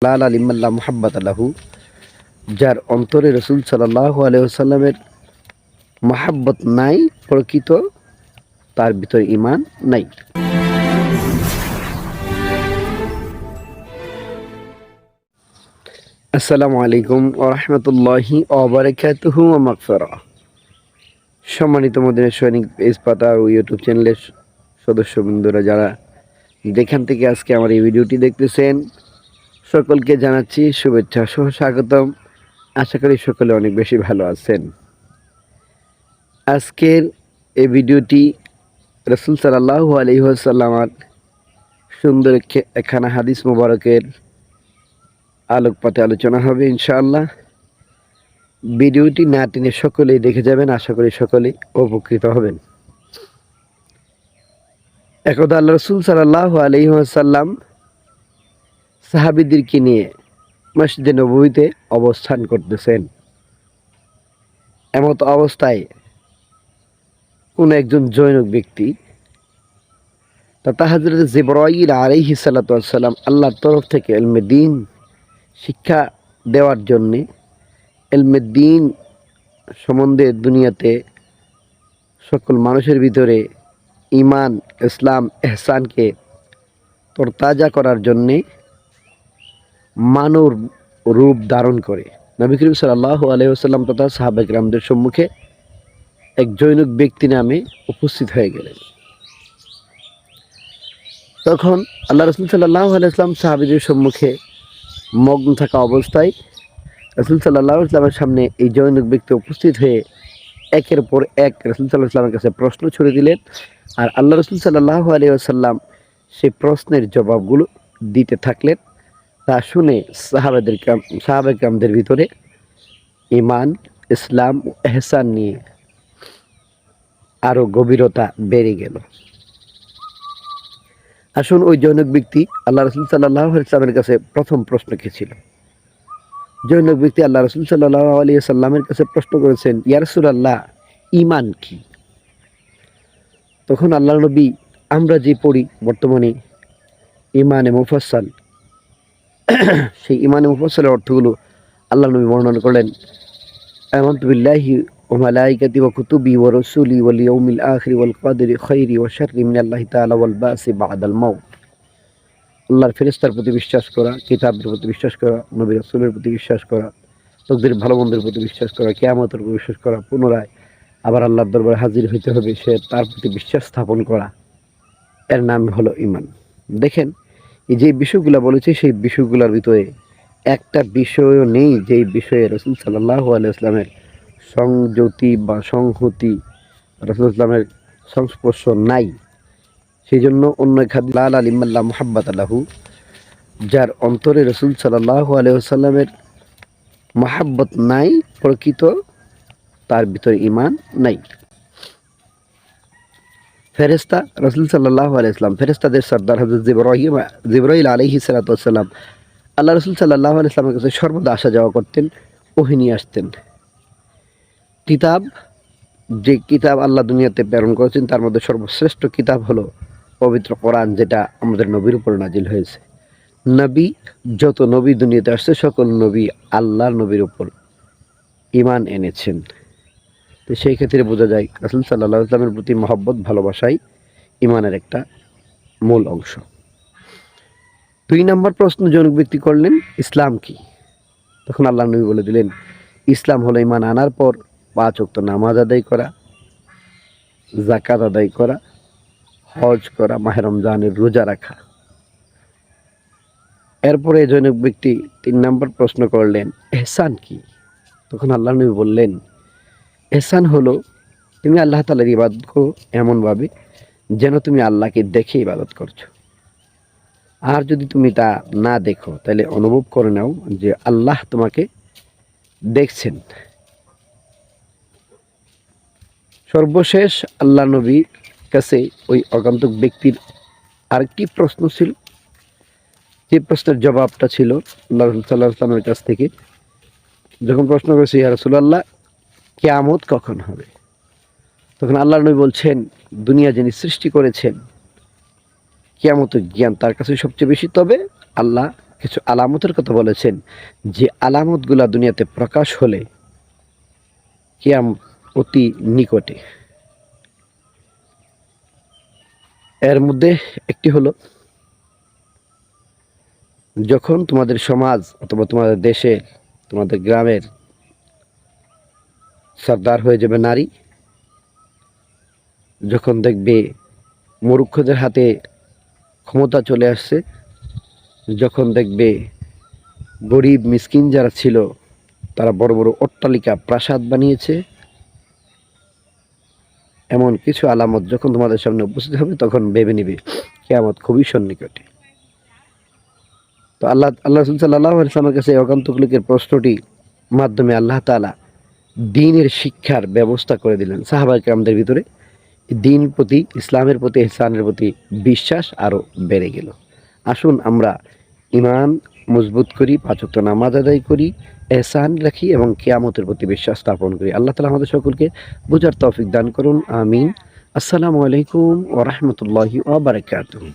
লাল আলিমাল্লা মুহাব্বাত আলাহু, যার অন্তরে রসুল সাল্লাল্লাহু আলাইহি ওয়াসাল্লামের মহাব্বত নাই, প্রকৃত তার ভিতরে ঈমান নাই। আসসালামু আলাইকুম ওয়া রাহমাতুল্লাহি ওয়া বারাকাতুহু ওয়া মাগফিরাহ। সম্মানিত মদিনা সৈনিক পেজ পাতা ও ইউটিউব চ্যানেলের সদস্যবৃন্দরা, যারা যেখান থেকে আজকে আমার এই ভিডিওটি দেখতেছেন, সকলকে জানাচ্ছি শুভেচ্ছা সহ স্বাগতম। আশা করি সকলে অনেক বেশি ভালো আছেন। আজকের এই ভিডিওটি রাসূল সাল্লাল্লাহু আলাইহি ওয়াসাল্লামের সুন্দর একখানা হাদিস মোবারকের আলোকপাতে আলোচনা হবে ইনশাআল্লাহ। ভিডিওটি না টেনে সকলেই দেখে যাবেন, আশা করি সকলেই উপকৃত হবেন। একদা আল্লাহ রাসূল সাল্লাল্লাহু আলাইহি ওয়াসাল্লাম সাহাবীদেরকে নিয়ে মসজিদে নববীতে অবস্থান করতেছেন। এমত অবস্থায় কোন একজন জৈনক ব্যক্তি তথা হযরত জিবরাইল আলাইহিস সালাতু ওয়াস সালাম আল্লাহর তরফ থেকে ইলমে দ্বীন শিক্ষা দেওয়ার জন্যে, ইলমে দ্বীন সম্বন্ধে দুনিয়াতে সকল মানুষের ভিতরে ঈমান, ইসলাম, ইহসানকে তরতাজা করার জন্যে মানব রূপ ধারণ করে নবী করিম সাল্লাল্লাহু আলাইহি ওয়াসাল্লাম তথা সাহাবা কিরামদের সম্মুখে এক জৈনক ব্যক্তি নামে উপস্থিত হয়ে গেলেন। তখন আল্লাহ রাসূল সাল্লাল্লাহু আলাইহি ওয়াসাল্লাম সাহাবীদের সম্মুখে মগ্ন থাকা অবস্থায় রাসূল সাল্লাল্লাহু আলাইহি ওয়াসাল্লামের সামনে এই জৈনক ব্যক্তি উপস্থিত হয়ে একের পর এক রাসূল সাল্লাল্লাহু আলাইহি ওয়াসাল্লামের কাছে প্রশ্ন ছুড়ে দিলেন। আর আল্লাহ রাসূল সাল্লাল্লাহু আলাইহি ওয়াসাল্লাম সেই প্রশ্নের জবাবগুলো দিতে থাকলেন। তা শুনে সাহাবা কিরামদের ভিতরে ঈমান, ইসলাম ও ইহসান নিয়ে আরো গভীরতা বেড়ে গেল। আসুন, ওই জৈনক ব্যক্তি আল্লাহ রাসূল সাল্লাল্লাহু আলাইহি ওয়াসাল্লামের কাছে প্রথম প্রশ্ন কি ছিল? জৈনক ব্যক্তি আল্লাহ রাসূল সাল্লাল্লাহু আলাইহি ওয়াসাল্লামের কাছে প্রশ্ন করেছেন, ইয়া রাসূলুল্লাহ, ঈমান কি? তখন আল্লাহ নবী, আমরা যে পড়ি বর্তমানে ঈমানে মুফাসসাল, সেই ঈমানে মুফাসসালের অর্থগুলো আল্লাহ নবী বর্ণনা করলেন। আমানতু বিল্লাহি ওয়া মালাইকাতি ওয়া কুতুবি ওয়া রাসূলি ওয়াল ইয়াউমিল আখির ওয়াল কদরি খাইরি ওয়া শাররি মিনাল্লাহি তাআলা ওয়াল বাসি বাদাল মাউত। আল্লাহর ফেরেশতার প্রতি বিশ্বাস করা, কিতাবের প্রতি বিশ্বাস করা, নবী রাসূলের প্রতি বিশ্বাস করা, তাদের ভালো মন্দের প্রতি বিশ্বাস করা, কিয়ামতের প্রতি বিশ্বাস করা, পুনরায় আবার আল্লাহর দরবারে হাজির হইতে হবে, সে তার প্রতি বিশ্বাস স্থাপন করা, এর নাম হলো ঈমান। দেখেন, এই যে বিষয়গুলো বলেছে, সেই বিষয়গুলোর ভিতরে একটা বিষয়ও নেই যেই বিষয়ে রাসূল সাল্লাল্লাহু আলাইহি ওয়াসাল্লামের সংযতি বা সংহতি, রাসূল ইসলামের সংস্পর্শ নাই। সেই জন্য অন্য এক হাদিস, লাল আলিমাল্লা মুহাব্বাত আলাহু, যার অন্তরে রাসূল সাল্লাল্লাহু আলাইহি ওয়াসাল্লামের মহাব্বত নাই, প্রকৃত তার ভিতরে ঈমান নাই। ফেরেশতা রাসূল সাল্লাল্লাহু আলাইহি ওয়াসাল্লাম, ফেরেশতাদের সর্দার হযরত জিবরাইল আলাইহিস সালাতু ওয়াস সালাম আল্লাহ রাসূল সাল্লাল্লাহু আলাইহি ওয়াসাল্লামের কাছে সর্বদা আসা যাওয়া করতেন, ওহী নিয়ে আসতেন। কিতাব, যে কিতাব আল্লাহ দুনিয়াতে প্রেরণ করেছেন তার মধ্যে সর্বশ্রেষ্ঠ কিতাব হলো পবিত্র কোরআন, যেটা আমাদের নবীর উপর নাজিল হয়েছে। নবী, যত নবী দুনিয়াতে আসছে সকল নবী আল্লাহর নবীর উপর ঈমান এনেছেন। তো সেই ক্ষেত্রে বোঝা যায় রাসূল সাল্লাল্লাহু আলাইহি ওয়াসাল্লামের প্রতি মহব্বত, ভালোবাসাই ঈমানের একটা মূল অংশ। 2 নম্বর প্রশ্ন জনক ব্যক্তি করলেন, ইসলাম কি? তখন আল্লাহ নবী বলে দিলেন, ইসলাম হলো ঈমান আনার পর 5 ওয়াক্ত নামাজ আদায় করা, যাকাত আদায় করা, হজ করা, মাহে রমজানের রোজা রাখা। এরপরে জনক ব্যক্তি 3 নম্বর প্রশ্ন করলেন, ইহসান কি? তখন আল্লাহ নবী বললেন, ইহসান হলো তুমি আল্লাহ তাআলার ইবাদত করো এমনভাবে যেন তুমি আল্লাহকে দেখে ইবাদত করছো। আর যদি তুমি তা না দেখো, তাহলে অনুভব করে নাও যে আল্লাহ তোমাকে দেখছেন। সর্বশেষ আল্লাহ নবীর কাছে ওই আগন্তুক ব্যক্তির আরেকটি প্রশ্ন ছিল, যে প্রশ্নের জবাবটা ছিল আল্লাহ রাসূল সাল্লাল্লাহু আলাইহি ওয়াসাল্লামের কাছ থেকে। যখন প্রশ্ন করেছে, ইয়া রাসূলুল্লাহ, কিয়ামত কখন হবে? তখন আল্লাহ নবী বলছেন, দুনিয়া যিনি সৃষ্টি করেছেন, কিয়ামতের জ্ঞান তার কাছে সবচেয়ে বেশি, তবে আল্লাহ কিছু আলামতের কথা বলেছেন, যে আলামতগুলা দুনিয়াতে প্রকাশ হলে কিয়ামত অতি নিকটে। এর মধ্যে একটি হলো, যখন তোমাদের সমাজ অথবা তোমাদের দেশে, তোমাদের গ্রামের সর্দার হয়ে যাবে নারী, যখন দেখবে মূর্খদের হাতে ক্ষমতা চলে আসছে, যখন দেখবে গরিব মিসকিন যারা ছিল তারা বড় বড় অট্টালিকা প্রাসাদ বানিয়েছে, এমন কিছু আলামত যখন তোমাদের সামনে উপস্থিত হবে, তখন ভেবে নিবে কিয়ামত খুবই সন্নিকটে। তো আল্লাহ রাসূল সাল্লাল্লাহু আলাইহি ওয়াসাল্লামের কাছে অকান্তকুলিকের প্রশ্নটি মাধ্যমে আল্লাহ তাআলা দ্বীনের শিক্ষার ব্যবস্থা করে দিলেন। সাহাবায়ে কেরামদের ভিতরে দ্বীন প্রতি, ইসলামের প্রতি, ইহসানের প্রতি বিশ্বাস আরও বেড়ে গেল। আসুন আমরা ঈমান মজবুত করি, ৫ ওয়াক্ত নামাজ আদায় করি, ইহসান রাখি এবং কিয়ামতের প্রতি বিশ্বাস স্থাপন করি। আল্লাহ তাআলা আমাদের সকলকে বুঝার তৌফিক দান করুন। আমিন। আসসালামু আলাইকুম ওয়া রাহমাতুল্লাহি ওয়া বারাকাতুহু।